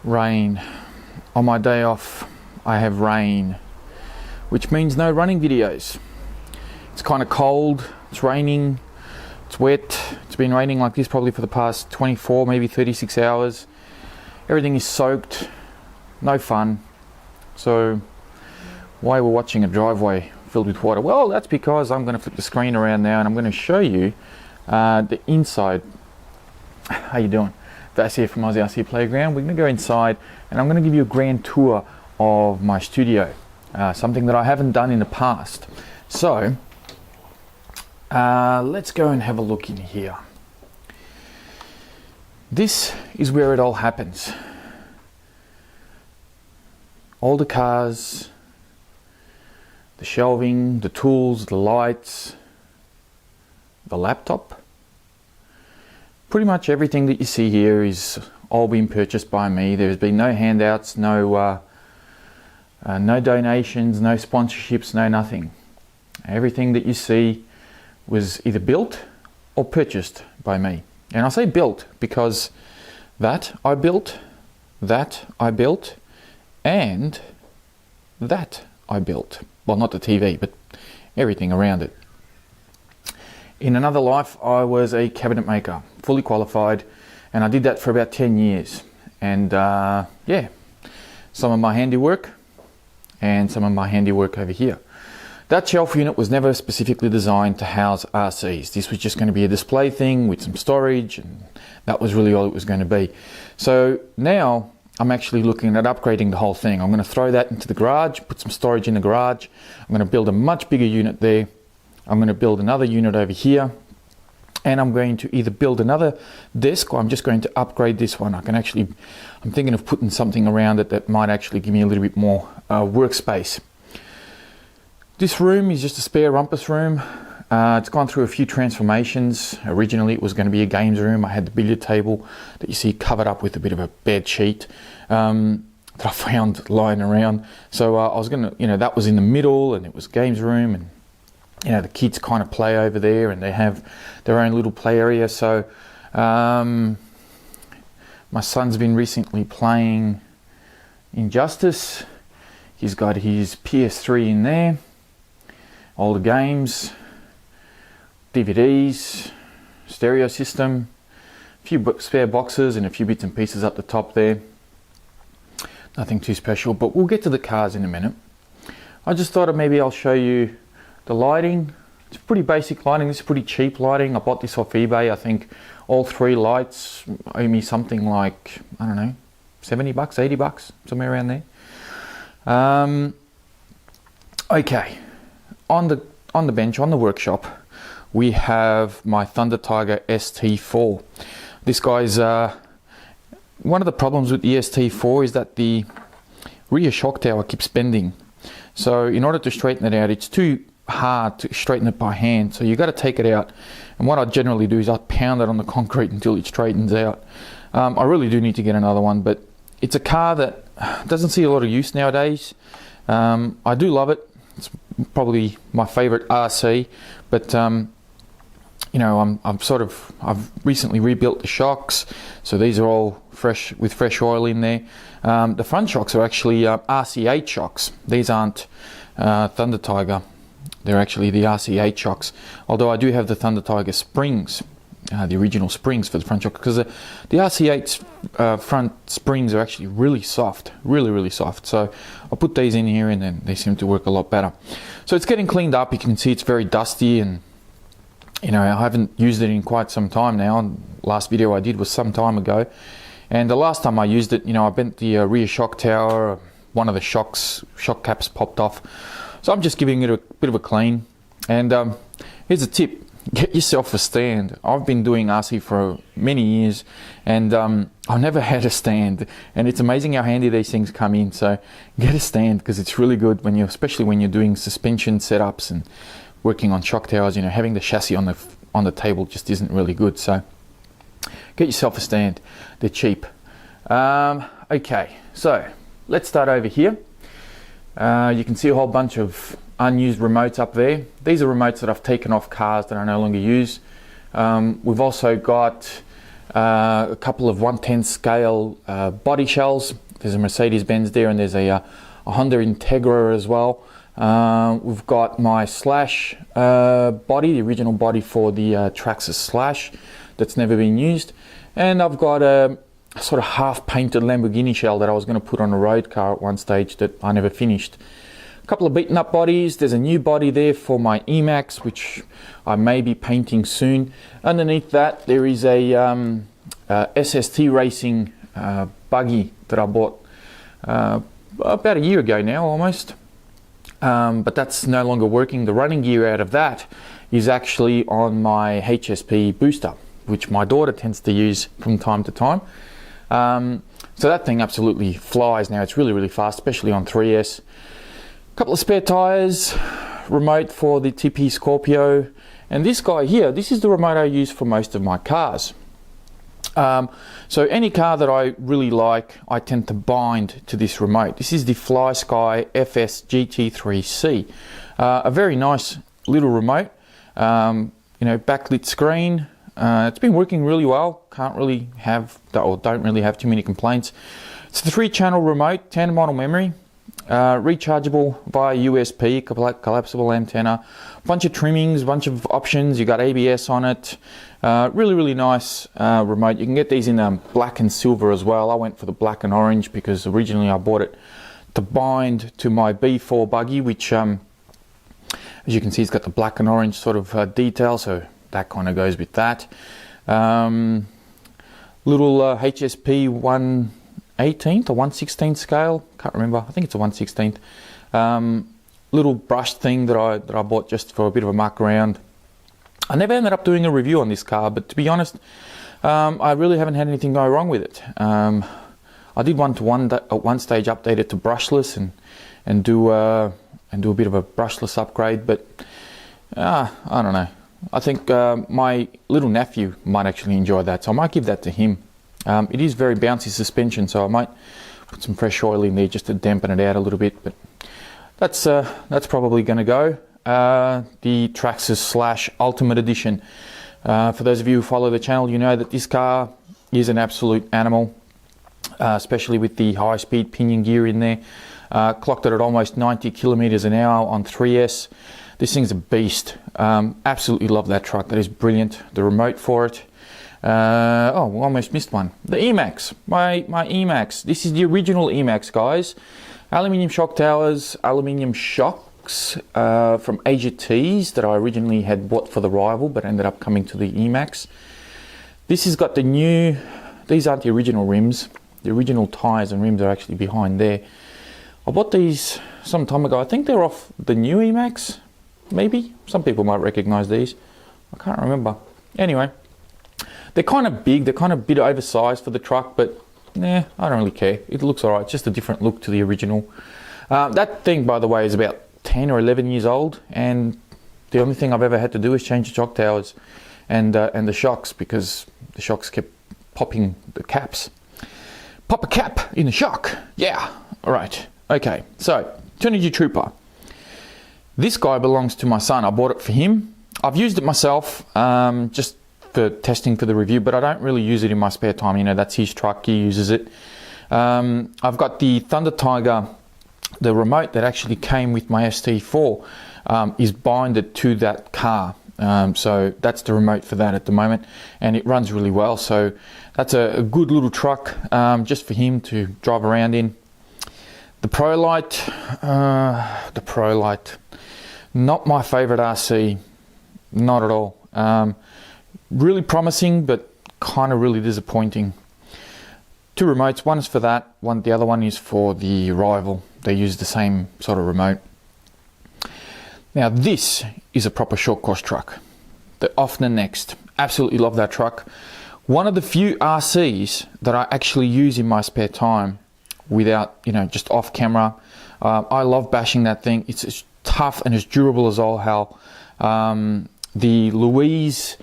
Rain. On my day off, I have rain, which means no running videos. It's kind of cold, it's raining, it's wet. It's been raining like this probably for the past 24, maybe 36 hours. Everything is soaked, no fun. So why we're watching a driveway filled with water? Well, that's because I'm going to flip the screen around now and I'm going to show you the inside. How you doing? Vas here from Aussie RC Playground. We're going to go inside and I'm going to give you a grand tour of my studio, something that I haven't done in the past. So let's go and have a look in here. This is where it all happens. All the cars, the shelving, the tools, the lights, the laptop. Pretty much everything that you see here is all been purchased by me. There's been no handouts, no donations, no sponsorships, no nothing. Everything that you see was either built or purchased by me. And I say built because that I built, that I built, and that I built. Well, not the TV, but everything around it. In another life, I was a cabinet maker, fully qualified, and I did that for about 10 years. And yeah, some of my handiwork and some of my handiwork over here. That shelf unit was never specifically designed to house RCs. This was just going to be a display thing with some storage, and that was really all it was going to be. So now I'm actually looking at upgrading the whole thing. I'm going to throw that into the garage, put some storage in the garage. I'm going to build a much bigger unit there. I'm going to build another unit over here, and I'm going to either build another desk or I'm just going to upgrade this one. I'm thinking of putting something around it that might actually give me a little bit more workspace. This room is just a spare rumpus room. It's gone through a few transformations. Originally it was going to be a games room. I had the billiard table that you see covered up with a bit of a bed sheet that I found lying around. So I was going to, that was in the middle, and it was games room, and the kids kind of play over there and they have their own little play area. So my son's been recently playing Injustice. He's got his PS3 in there, all the games, DVDs, stereo system, a few spare boxes and a few bits and pieces up the top there. Nothing too special, but we'll get to the cars in a minute. I just thought maybe I'll show you the lighting. It's pretty basic lighting. This is pretty cheap lighting. I bought this off eBay. I think all three lights owe me something like, I don't know, 70 bucks, 80 bucks, somewhere around there. Okay, on the bench, on the workshop, we have my Thunder Tiger ST4. This guy's, one of the problems with the ST4 is that the rear shock tower keeps bending. So in order to straighten it out, it's too hard to straighten it by hand, so you got to take it out. And what I generally do is I pound it on the concrete until it straightens out. I really do need to get another one, but it's a car that doesn't see a lot of use nowadays. I do love it. It's probably my favorite RC, but I've recently rebuilt the shocks, so these are all fresh with fresh oil in there. The front shocks are actually RC8 shocks. These aren't Thunder Tiger. They're actually the RC8 shocks, although I do have the Thunder Tiger springs, the original springs for the front shock, because the RC8's front springs are actually really soft, really soft. So I'll put these in here and then they seem to work a lot better. So it's getting cleaned up. You can see it's very dusty, and I haven't used it in quite some time now. Last video I did was some time ago, and the last time I used it, I bent the rear shock tower. One of the shock caps popped off. So I'm just giving it a bit of a clean. And here's a tip: get yourself a stand. I've been doing RC for many years, and I've never had a stand. And it's amazing how handy these things come in. So get a stand, because it's really good especially when you're doing suspension setups and working on shock towers. Having the chassis on the table just isn't really good. So get yourself a stand. They're cheap. Okay, so let's start over here. You can see a whole bunch of unused remotes up there. These are remotes that I've taken off cars that I no longer use. We've also got a couple of 1/10 scale body shells. There's a Mercedes-Benz there, and there's a Honda Integra as well. We've got my Slash body, the original body for the Traxxas Slash that's never been used. And I've got a sort of half-painted Lamborghini shell that I was going to put on a road car at one stage that I never finished. A couple of beaten up bodies. There's a new body there for my E-Maxx, which I may be painting soon. Underneath that, there is a SST Racing buggy that I bought about a year ago now, almost. But that's no longer working. The running gear out of that is actually on my HSP booster, which my daughter tends to use from time to time. So that thing absolutely flies now. It's really, really fast, especially on 3S. A couple of spare tires, remote for the TP Scorpio, and this guy here, this is the remote I use for most of my cars. So any car that I really like, I tend to bind to this remote. This is the FlySky FS GT3C. A very nice little remote, you know, backlit screen. It's been working really well. Can't really have, or don't really have too many complaints. It's the 3-channel remote, tandem model memory, rechargeable via USB, collapsible antenna, bunch of trimmings, bunch of options. You got ABS on it. Really, really nice remote. You can get these in black and silver as well. I went for the black and orange because originally I bought it to bind to my B4 buggy, which, as you can see, it's got the black and orange sort of detail. So that kind of goes with that. Little HSP 1/18th or 1/16th scale, can't remember, I think it's a 1/16th. Little brush thing that I bought just for a bit of a muck around. I never ended up doing a review on this car, but to be honest, I really haven't had anything go wrong with it. I did at one stage update it to brushless and do a bit of a brushless upgrade, but I don't know. I think my little nephew might actually enjoy that, so I might give that to him. It is very bouncy suspension, so I might put some fresh oil in there just to dampen it out a little bit, but that's probably going to go. The Traxxas Slash Ultimate Edition. For those of you who follow the channel, you know that this car is an absolute animal, especially with the high-speed pinion gear in there. Clocked it at almost 90 kilometers an hour on 3S. This thing's a beast. Absolutely love that truck. That is brilliant. The remote for it. Oh, we almost missed one. The E-Maxx. My E-Maxx. This is the original E-Maxx, guys. Aluminium shock towers, aluminium shocks from Asia Tees that I originally had bought for the rival, but ended up coming to the E-Maxx. This has got the new, these aren't the original rims. The original tyres and rims are actually behind there. I bought these some time ago. I think they're off the new E-Maxx, maybe. Some people might recognize these. I can't remember. Anyway, they're kind of big. They're kind of a bit oversized for the truck, but nah, I don't really care. It looks all right. It's just a different look to the original. That thing, by the way, is about 10 or 11 years old, and the only thing I've ever had to do is change the shock towers and the shocks, because the shocks kept popping the caps. Pop a cap in the shock. Yeah. All right. Okay. So, Eternity Trooper. This guy belongs to my son. I bought it for him. I've used it myself, just for testing for the review, but I don't really use it in my spare time. You know, that's his truck. He uses it. I've got the Thunder Tiger. The remote that actually came with my ST4 is binded to that car. So that's the remote for that at the moment, and it runs really well. So that's a good little truck just for him to drive around in. The ProLite, not my favorite RC, not at all. Really promising, but kind of really disappointing. Two remotes, one is for that, the other one is for the rival. They use the same sort of remote. Now this is a proper short course truck. The Offner Next. Absolutely love that truck. One of the few RCs that I actually use in my spare time without, you know, just off camera. I love bashing that thing. It's as tough and as durable as all hell. The Louise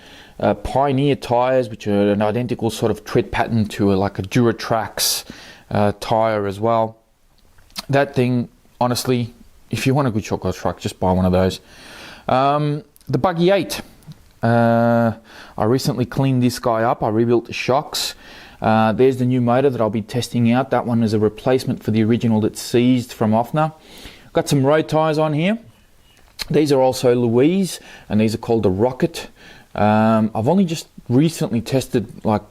Pioneer tires, which are an identical sort of tread pattern to like a Duratrax tire as well. That thing, honestly, if you want a good short course truck, just buy one of those. The Buggy 8. I recently cleaned this guy up. I rebuilt the shocks. There's the new motor that I'll be testing out. That one is a replacement for the original that's seized from Offner. Got some road tyres on here. These are also Louise, and these are called the Rocket. I've only just recently tested, like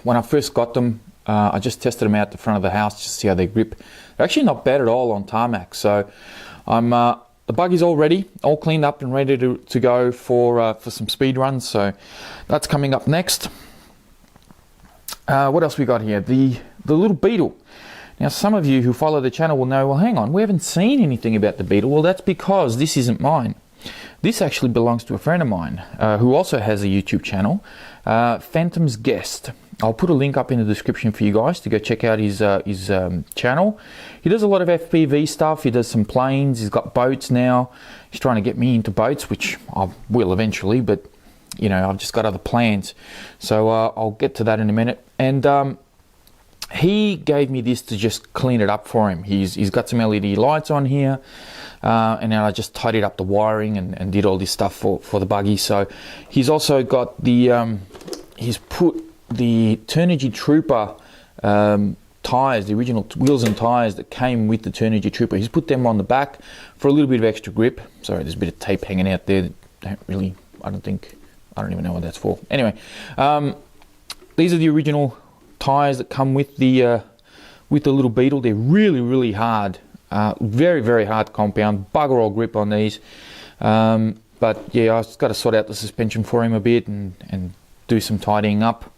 when I first got them, I just tested them out the front of the house just to see how they grip. They're actually not bad at all on tarmac. So the buggy's all ready, all cleaned up and ready to go for some speed runs. So that's coming up next. What else we got here? The little Beetle. Now, some of you who follow the channel will know, well, hang on, we haven't seen anything about the Beetle. Well, that's because this isn't mine. This actually belongs to a friend of mine who also has a YouTube channel, Phantom's Guest. I'll put a link up in the description for you guys to go check out his channel. He does a lot of FPV stuff. He does some planes. He's got boats now. He's trying to get me into boats, which I will eventually, but you know, I've just got other plans. So I'll get to that in a minute. And he gave me this to just clean it up for him. He's got some LED lights on here, and then I just tidied up the wiring and did all this stuff for the buggy. So he's also got the he's put the Turnigy Trooper tyres, the original wheels and tyres that came with the Turnigy Trooper. He's put them on the back for a little bit of extra grip. Sorry, there's a bit of tape hanging out there that don't really, I don't even know what that's for. Anyway, these are the original tyres that come with the little Beetle. They're really, really hard, very, very hard compound, bugger all grip on these. But yeah, I've got to sort out the suspension for him a bit and do some tidying up.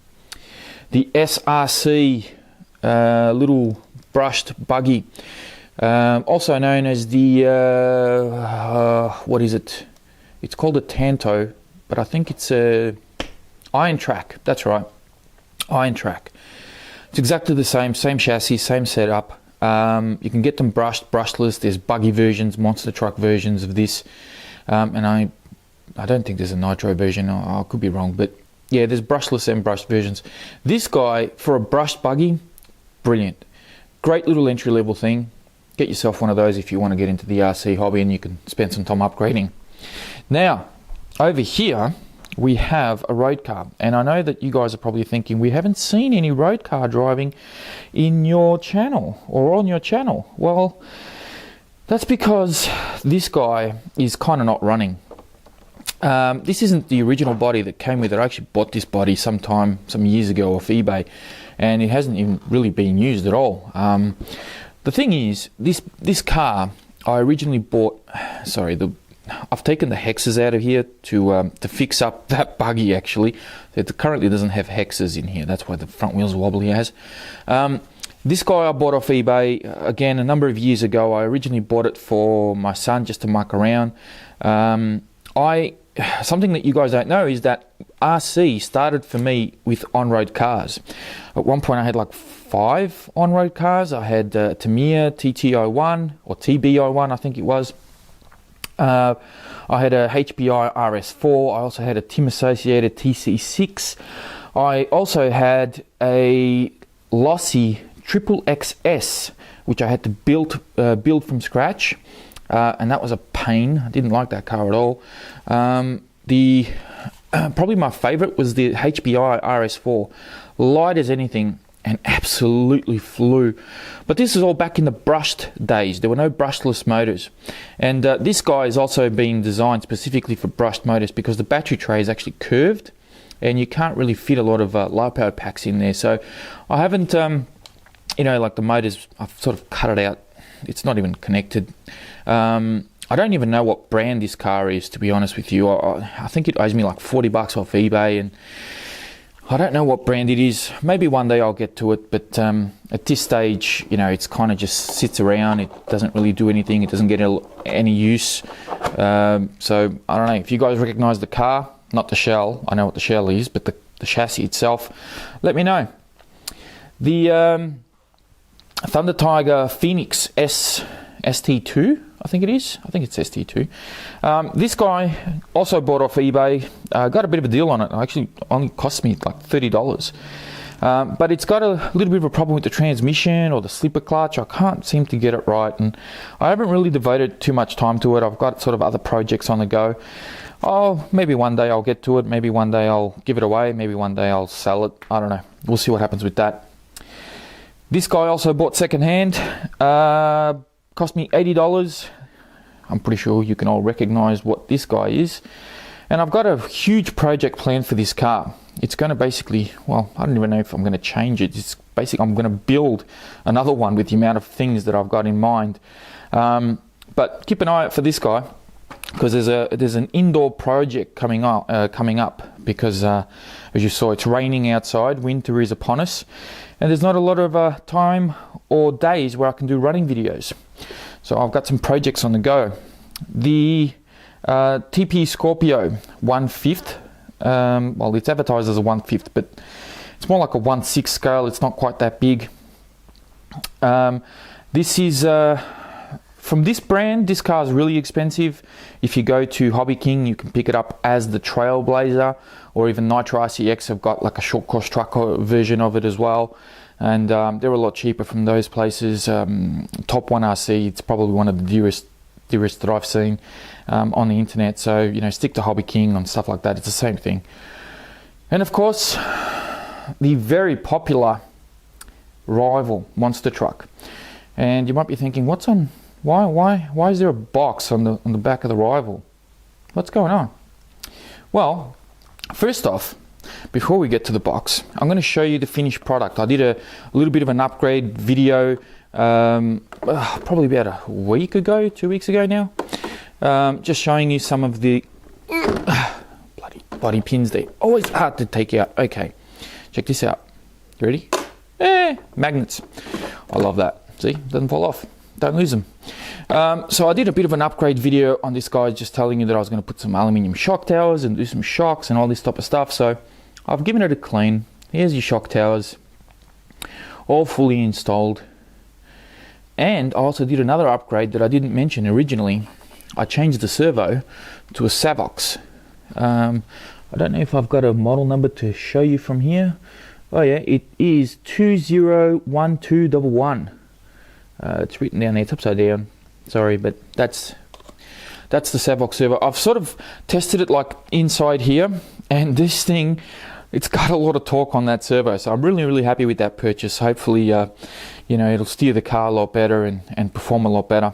The SRC little brushed buggy, also known as the what is it? It's called a Tanto, but I think it's a Iron Track. That's right, Iron Track. It's exactly the same chassis, same setup. You can get them brushed, brushless. There's buggy versions, monster truck versions of this, and I don't think there's a nitro version. I could be wrong, but yeah, there's brushless and brushed versions. This guy, for a brushed buggy, brilliant. Great little entry-level thing. Get yourself one of those if you want to get into the RC hobby and you can spend some time upgrading. Now, over here, we have a road car. And I know that you guys are probably thinking, we haven't seen any road car driving in your channel or on your channel. Well, that's because this guy is kind of not running. This isn't the original body that came with it. I actually bought this body some years ago off eBay, and it hasn't even really been used at all. The thing is, this car I originally bought. Sorry, I've taken the hexes out of here to fix up that buggy. Actually, it currently doesn't have hexes in here. That's why the front wheels are wobbly as. This guy I bought off eBay again a number of years ago. I originally bought it for my son just to muck around. Something that you guys don't know is that RC started for me with on-road cars. At one point I had like 5 on-road cars. I had Tamiya TT01 or TB01 I think it was. I had a HBI RS4. I also had a Tim Associated TC6. I also had a Lossy Triple XS, which I had to build from scratch. And that was a pain. I didn't like that car at all. Probably my favorite was the HBI RS4, light as anything and absolutely flew. But this is all back in the brushed days. There were no brushless motors. And this guy is also being designed specifically for brushed motors because the battery tray is actually curved and you can't really fit a lot of LiPo packs in there. So I haven't, like the motors, I've sort of cut it out. It's not even connected. I don't even know what brand this car is, to be honest with you. I think it owes me like $40 off eBay, and I don't know what brand it is. Maybe one day I'll get to it, but at this stage, it's kind of just sits around. It doesn't really do anything. It doesn't get any use. So I don't know. If you guys recognize the car, not the shell, I know what the shell is, but the chassis itself, let me know. The Thunder Tiger Phoenix ST2, I think it is. I think it's ST2. This guy also bought off eBay. Got a bit of a deal on it. Actually, only cost me like $30. but it's got a little bit of a problem with the transmission or the slipper clutch. I can't seem to get it right, and I haven't really devoted too much time to it. I've got sort of other projects on the go. Oh, maybe one day I'll get to it. Maybe one day I'll give it away. Maybe one day I'll sell it. I don't know. We'll see what happens with that. This guy also bought secondhand. Cost me $80. I'm pretty sure you can all recognize what this guy is. And I've got a huge project planned for this car. It's going to basically, well, I don't even know if I'm going to change it. It's basically, I'm going to build another one with the amount of things that I've got in mind. But keep an eye out for this guy, because there's an indoor project coming up because as you saw, it's raining outside, winter is upon us, and there's not a lot of time or days where I can do running videos. So I've got some projects on the go. The TP Scorpio 1/5, well, it's advertised as a 1/5, but it's more like a 1/6 scale. It's not quite that big. This is from this brand. This car is really expensive. If you go to Hobby King, you can pick it up as the Trailblazer, or even Nitro RCX have got like a short course truck version of it as well. And they're a lot cheaper from those places. Top One RC, it's probably one of the dearest that I've seen on the internet. So, you know, stick to Hobby King and stuff like that. It's the same thing. And of course, the very popular rival monster truck. And you might be thinking, what's on? Why is there a box on the back of the rival? What's going on? Well, first off, before we get to the box, I'm going to show you the finished product. I did a little bit of an upgrade video probably about a week ago, 2 weeks ago now, just showing you some of the bloody pins there. Always hard to take out. Okay, check this out. You ready? Magnets. I love that. See, doesn't fall off. Don't lose them. So I did a bit of an upgrade video on this guy, just telling you that I was going to put some aluminium shock towers and do some shocks and all this type of stuff. So I've given it a clean. Here's your shock towers, all fully installed. And I also did another upgrade that I didn't mention originally. I changed the servo to a Savox. I don't know if I've got a model number to show you from here. Oh yeah, it is 201211. It's written down there, it's upside down. Sorry, but that's the Savox servo. I've sort of tested it like inside here, and this thing, it's got a lot of torque on that servo. So I'm really happy with that purchase. Hopefully, you know, it'll steer the car a lot better and perform a lot better.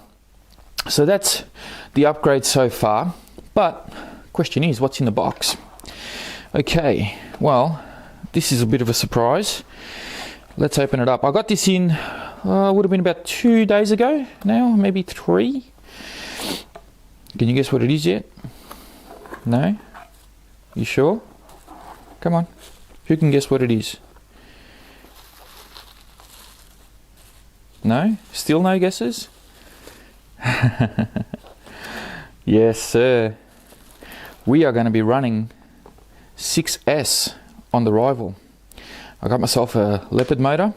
So that's the upgrade so far. But question is, what's in the box? Okay, well, this is a bit of a surprise. Let's open it up. I got this in, would have been about 2 days ago now, maybe 3. Can you guess what it is yet? No? You sure? Come on. Who can guess what it is? No? Still no guesses? Yes, sir. We are going to be running 6S on the rival. I got myself a Leopard motor,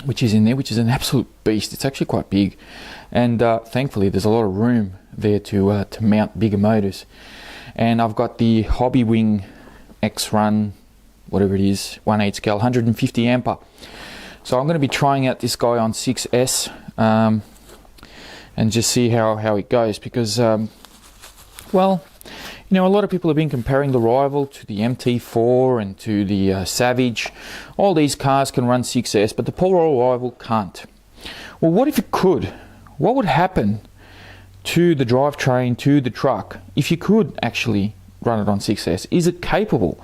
which is in there, which is an absolute beast. It's actually quite big, and thankfully there's a lot of room there to mount bigger motors. And I've got the Hobby Wing X-Run, whatever it is, 1/8 scale, 150 ampere. So I'm going to be trying out this guy on 6S and just see how it goes, because well, you know, a lot of people have been comparing the rival to the MT4 and to the Savage. All these cars can run 6S, but the poor old rival can't. Well, what if it could? What would happen to the drivetrain, to the truck, if you could actually run it on 6S? Is it capable?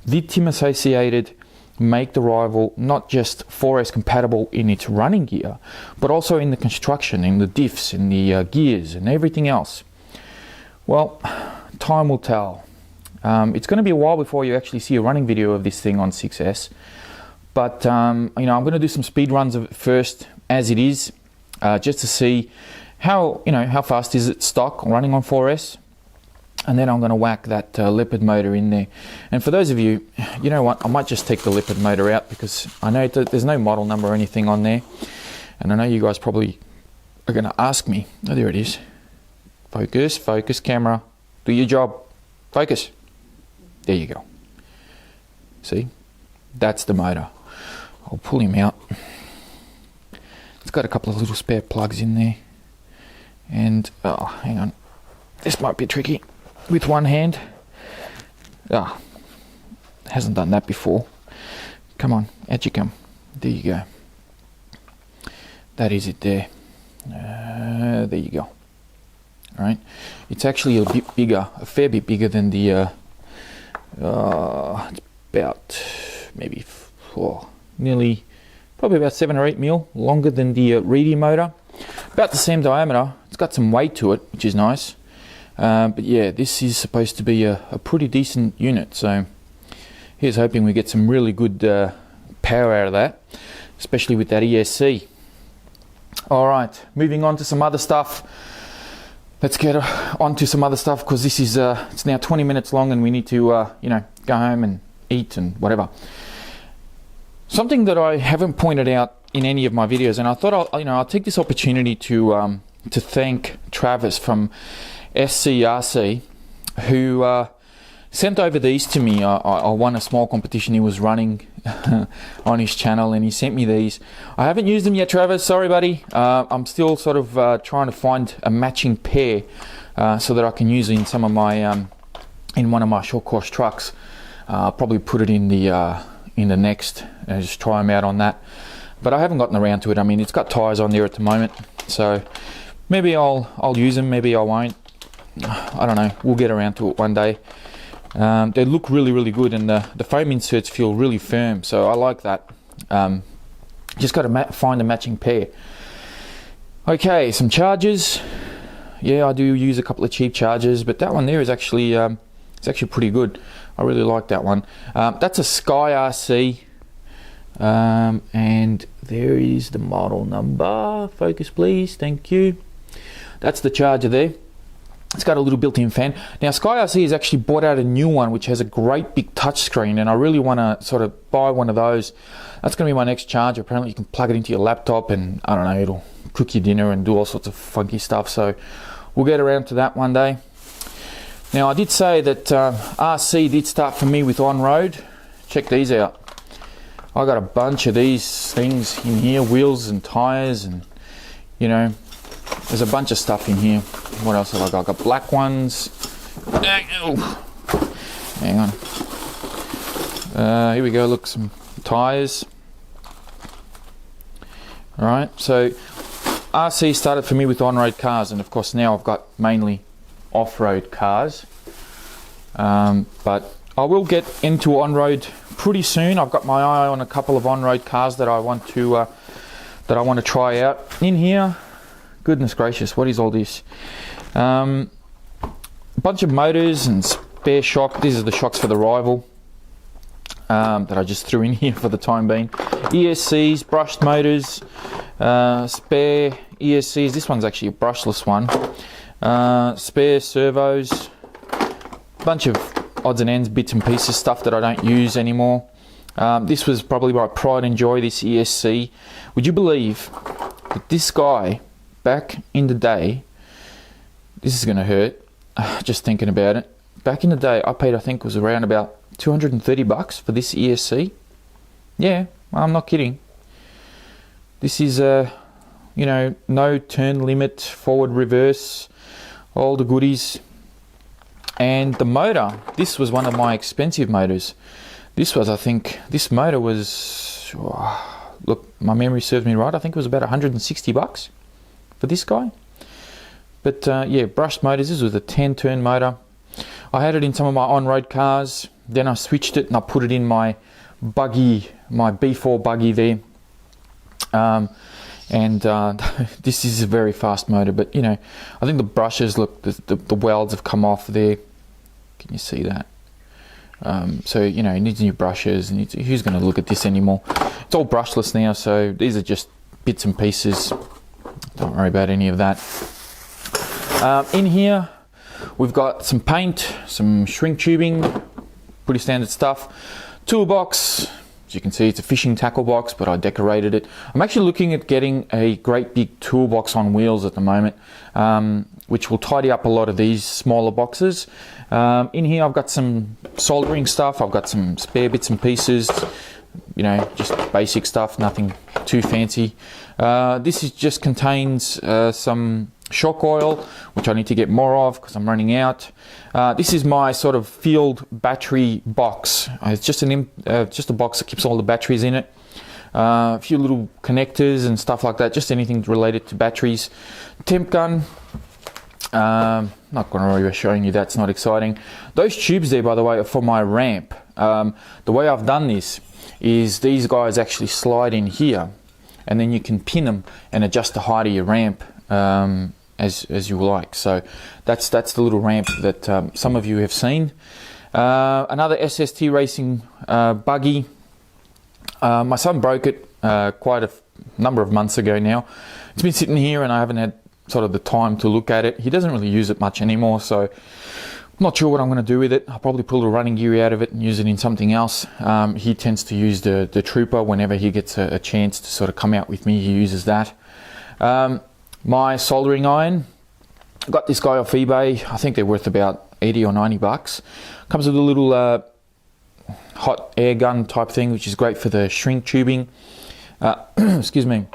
Did Tim Associated make the rival not just 4S compatible in its running gear, but also in the construction, in the diffs, in the gears and everything else? Well, time will tell. It's going to be a while before you actually see a running video of this thing on 6S, but you know, I'm going to do some speed runs of it first as it is, just to see how fast is it stock running on 4S, and then I'm going to whack that Leopard motor in there. And for those of you, you know what, I might just take the Leopard motor out, because I know that there's no model number or anything on there, and I know you guys probably are going to ask me. Oh, there it is. Focus camera, do your job, focus. There you go. See, that's the motor. I'll pull him out. It's got a couple of little spare plugs in there. And, oh, hang on. This might be tricky with one hand. Ah, hasn't done that before. Come on, out you come. There you go. That is it there. There you go. Alright, it's actually a bit bigger, a fair bit bigger than the, it's about maybe nearly, probably about 7 or 8 mil longer than the Reedy motor. About the same diameter. It's got some weight to it, which is nice. But yeah, this is supposed to be a pretty decent unit. So here's hoping we get some really good power out of that, especially with that ESC. Alright, moving on to some other stuff. Let's get on to some other stuff, because this is it's now 20 minutes long and we need to you know, go home and eat and whatever. Something that I haven't pointed out in any of my videos, and I thought I'll take this opportunity to thank Travis from Aussie RC, who sent over these to me. I won a small competition he was running on his channel, and he sent me these. I haven't used them yet, Travis. Sorry, buddy. I'm still sort of trying to find a matching pair so that I can use it in some of my in one of my short course trucks. I'll probably put it in the next and just try them out on that. But I haven't gotten around to it. I mean, it's got tires on there at the moment, so maybe I'll use them. Maybe I won't. I don't know. We'll get around to it one day. They look really good, and the foam inserts feel really firm, so I like that. Just got to find a matching pair. Okay, some chargers. Yeah, I do use a couple of cheap chargers, but that one there is actually it's actually pretty good. I really like that one. That's a Sky RC, and there is the model number. Focus, please. Thank you. That's the charger there. It's got a little built-in fan. Now, Sky RC has actually bought out a new one which has a great big touchscreen, and I really want to sort of buy one of those. That's going to be my next charger. Apparently you can plug it into your laptop and, I don't know, it'll cook your dinner and do all sorts of funky stuff. So we'll get around to that one day. Now, I did say that RC did start for me with on-road. Check these out. I got a bunch of these things in here, wheels and tires, and, you know, there's a bunch of stuff in here. What else have I got? I got black ones. Hang on. Here we go. Look, some tires. Alright, so RC started for me with on-road cars, and of course now I've got mainly off-road cars. But I will get into on-road pretty soon. I've got my eye on a couple of on-road cars that I want to try out. In here, goodness gracious, what is all this? A bunch of motors and spare shock. These are the shocks for the Rival that I just threw in here for the time being. ESCs, brushed motors, spare ESCs. This one's actually a brushless one. Spare servos, bunch of odds and ends, bits and pieces, stuff that I don't use anymore. This was probably my pride and joy, this ESC. Would you believe that this guy, back in the day, this is going to hurt just thinking about it. Back in the day, I paid, I think it was around about $230 for this ESC. Yeah, I'm not kidding. This is you know, no turn limit, forward, reverse, all the goodies. And the motor, this was one of my expensive motors. This was, I think, this motor was, look, my memory serves me right, I think it was about $160 for this guy. But yeah, brushed motors. This was a 10-turn motor. I had it in some of my on-road cars. Then I switched it and I put it in my buggy, my B4 buggy there. This is a very fast motor, but you know, I think the brushes, look, the welds have come off there. Can you see that? So you know, it needs new brushes, and who's going to look at this anymore? It's all brushless now, so these are just bits and pieces. Don't worry about any of that. In here we've got some paint, some shrink tubing, pretty standard stuff. Toolbox. As you can see, it's a fishing tackle box, but I decorated it. I'm actually looking at getting a great big toolbox on wheels at the moment, which will tidy up a lot of these smaller boxes. In here I've got some soldering stuff. I've got some spare bits and pieces, you know, just basic stuff, nothing too fancy. This is just contains some shock oil, which I need to get more of because I'm running out. This is my sort of field battery box. It's just just a box that keeps all the batteries in it. A few little connectors and stuff like that, just anything related to batteries. Temp gun. Not going to really be showing you, that's not exciting. Those tubes there, by the way, are for my ramp. The way I've done this is these guys actually slide in here, and then you can pin them and adjust the height of your ramp as you like. So that's the little ramp that some of you have seen. Another SST racing buggy. My son broke it quite a number of months ago now. It's been sitting here and I haven't had sort of the time to look at it. He doesn't really use it much anymore, so I'm not sure what I'm going to do with it. I'll probably pull the running gear out of it and use it in something else. He tends to use the Trooper whenever he gets a chance to sort of come out with me. He uses that. My soldering iron, I got this guy off eBay. I think they're worth about 80 or 90 bucks. Comes with a little hot air gun type thing, which is great for the shrink tubing. Excuse me.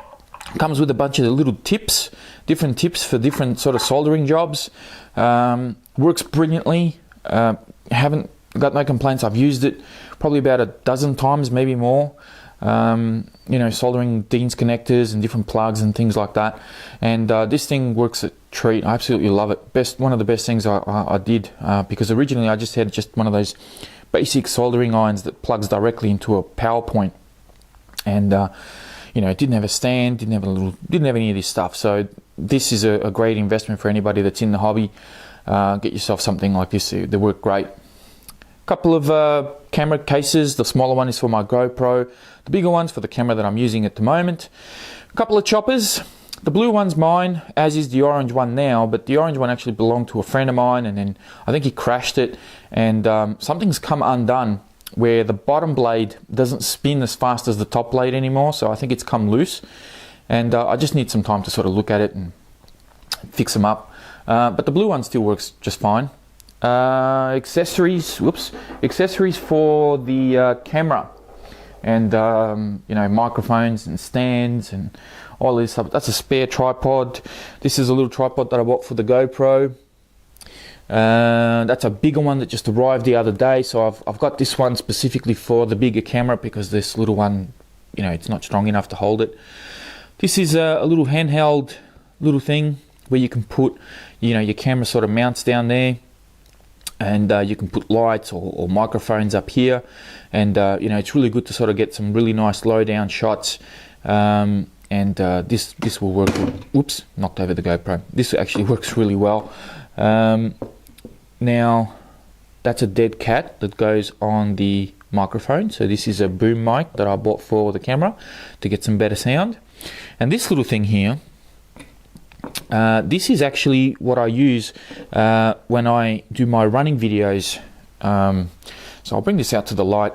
Comes with a bunch of little tips, different tips for different sort of soldering jobs. Works brilliantly. Haven't got no complaints. I've used it probably about a dozen times, maybe more. You know, soldering Dean's connectors and different plugs and things like that. And this thing works a treat. I absolutely love it. One of the best things I did, because originally I just had one of those basic soldering irons that plugs directly into a power point, and you know, it didn't have a stand, didn't have any of this stuff. So this is a great investment for anybody that's in the hobby. Get yourself something like this. They work great. Couple of camera cases. The smaller one is for my GoPro. The bigger one's for the camera that I'm using at the moment. A couple of choppers. The blue one's mine, as is the orange one now, but the orange one actually belonged to a friend of mine, and then I think he crashed it, and something's come undone where the bottom blade doesn't spin as fast as the top blade anymore, so I think it's come loose, and I just need some time to sort of look at it and fix them up. But the blue one still works just fine. Accessories for the camera, and you know, microphones and stands and all this stuff. That's a spare tripod. This is a little tripod that I bought for the GoPro. That's a bigger one that just arrived the other day, so I've got this one specifically for the bigger camera because this little one, you know, it's not strong enough to hold it. This is a little handheld little thing where you can put, you know, your camera sort of mounts down there, and you can put lights or microphones up here, and you know, it's really good to sort of get some really nice low down shots. And this will work. Whoops, knocked over the GoPro. This actually works really well. Now that's a dead cat that goes on the microphone, so this is a boom mic that I bought for the camera to get some better sound. And this little thing here, this is actually what I use when I do my running videos. So I'll bring this out to the light.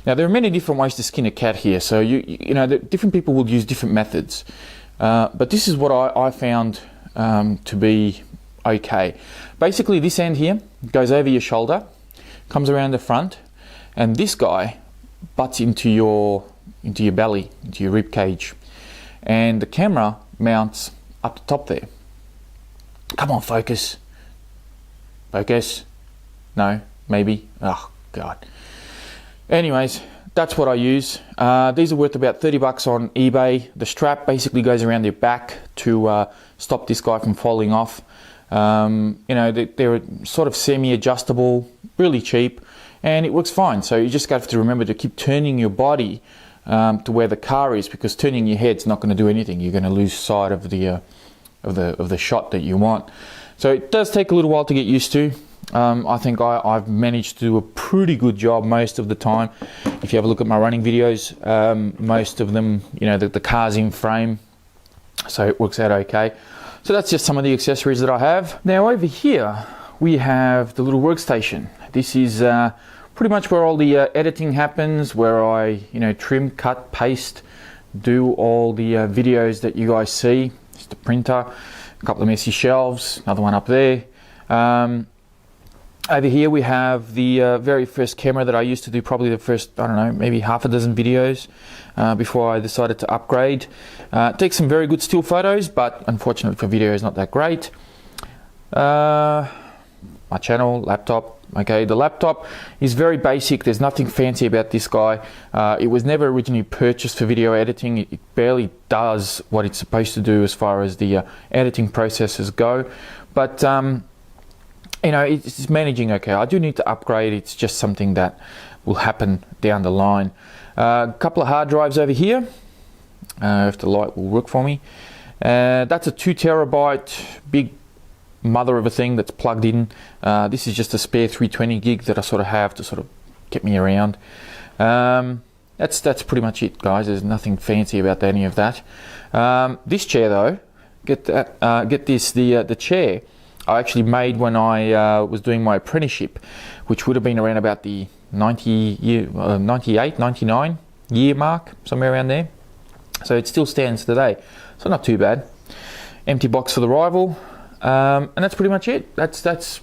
Now there are many different ways to skin a cat here, so you know, different people will use different methods, but this is what I found to be okay. Basically, this end here goes over your shoulder, comes around the front, and this guy butts into your belly, into your rib cage, and the camera mounts up the top there. Come on, focus. Focus. No, maybe. Oh God. Anyways, that's what I use. These are worth about 30 bucks on eBay. The strap basically goes around your back to stop this guy from falling off. You know, they're sort of semi-adjustable, really cheap, and it works fine. So you just have to remember to keep turning your body to where the car is, because turning your head's not going to do anything. You're going to lose sight of the shot that you want. So it does take a little while to get used to. I think I've managed to do a pretty good job most of the time. If you have a look at my running videos, most of them, you know, the car's in frame, so it works out okay. So that's just some of the accessories that I have. Now over here we have the little workstation. This is pretty much where all the editing happens, where I, you know, trim, cut, paste, do all the videos that you guys see. Just a printer, a couple of messy shelves, another one up there. Over here we have the very first camera that I used to do probably the first, I don't know, maybe half a dozen videos before I decided to upgrade. Take some very good still photos, but unfortunately for video is not that great. My channel, laptop. Okay, the laptop is very basic. There's nothing fancy about this guy. It was never originally purchased for video editing. It barely does what it's supposed to do as far as the editing processes go. But you know, it's managing okay. I do need to upgrade. It's just something that will happen down the line. A couple of hard drives over here, if the light will work for me. That's a 2 terabyte big mother of a thing that's plugged in. This is just a spare 320 gig that I sort of have to sort of get me around. That's pretty much it, guys. There's nothing fancy about any of that. This chair though, get this, the chair I actually made when I was doing my apprenticeship, which would have been around about the 98, 99 year mark, somewhere around there. So it still stands today, so not too bad. Empty box for the rival, and that's pretty much it. That's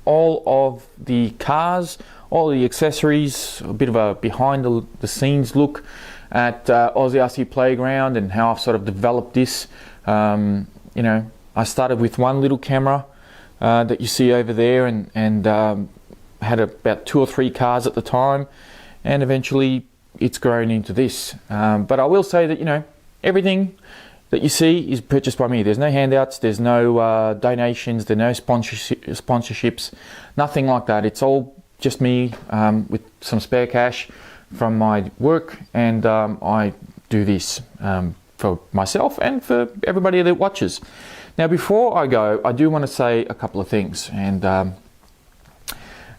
all of the cars, all the accessories, a bit of a behind the scenes look at Aussie RC Playground and how I've sort of developed this. You know, I started with one little camera that you see over there, and had about 2 or 3 cars at the time, and eventually it's grown into this. But I will say that, you know, everything that you see is purchased by me. There's no handouts, there's no donations, there's no sponsorships, nothing like that. It's all just me with some spare cash from my work, and I do this for myself and for everybody that watches. Now, before I go, I do want to say a couple of things, and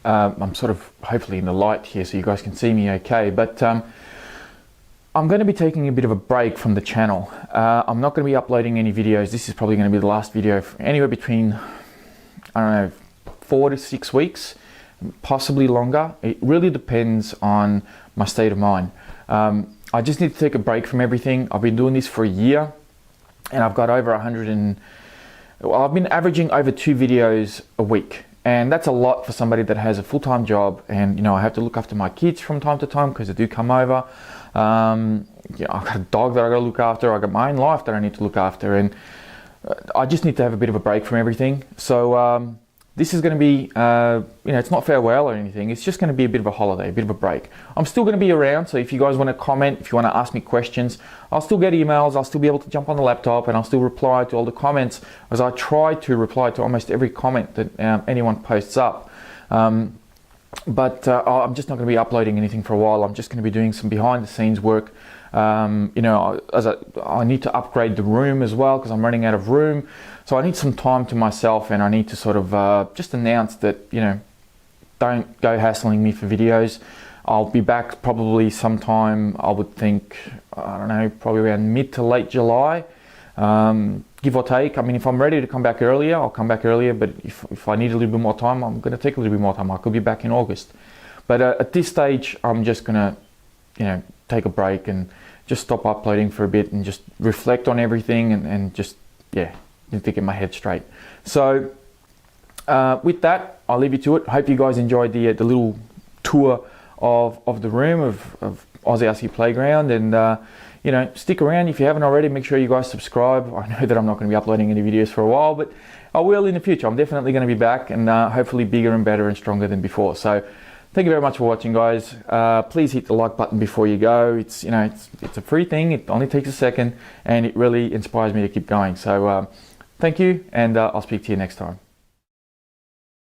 I'm sort of hopefully in the light here so you guys can see me okay, but I'm going to be taking a bit of a break from the channel. I'm not going to be uploading any videos. This is probably going to be the last video for anywhere between, I don't know, 4 to 6 weeks, possibly longer. It really depends on my state of mind. I just need to take a break from everything. I've been doing this for a year, and I've got over I've been averaging over 2 videos a week, and that's a lot for somebody that has a full-time job. And you know, I have to look after my kids from time to time because they do come over. Yeah, I've got a dog that I got to look after. I've got my own life that I need to look after, and I just need to have a bit of a break from everything. So this is going to be, you know, it's not farewell or anything. It's just going to be a bit of a holiday, a bit of a break. I'm still going to be around, so if you guys want to comment, if you want to ask me questions, I'll still get emails. I'll still be able to jump on the laptop, and I'll still reply to all the comments, as I try to reply to almost every comment that anyone posts up. But I'm just not going to be uploading anything for a while. I'm just going to be doing some behind the scenes work. You know, I need to upgrade the room as well because I'm running out of room. So I need some time to myself, and I need to sort of just announce that, you know, don't go hassling me for videos. I'll be back probably sometime, I would think, I don't know, probably around mid to late July, give or take. I mean, if I'm ready to come back earlier, I'll come back earlier, but if I need a little bit more time, I'm going to take a little bit more time. I could be back in August. But at this stage, I'm just going to, you know, take a break and just stop uploading for a bit and just reflect on everything, and just, yeah, need to get my head straight. So with that, I'll leave you to it. Hope you guys enjoyed the little tour of the room of Aussie RC Playground, and you know, stick around if you haven't already. Make sure you guys subscribe. I know that I'm not going to be uploading any videos for a while, but I will in the future. I'm definitely going to be back, and hopefully bigger and better and stronger than before. So thank you very much for watching, guys. Please hit the like button before you go. It's, you know, it's a free thing. It only takes a second, and it really inspires me to keep going. So thank you, and I'll speak to you next time.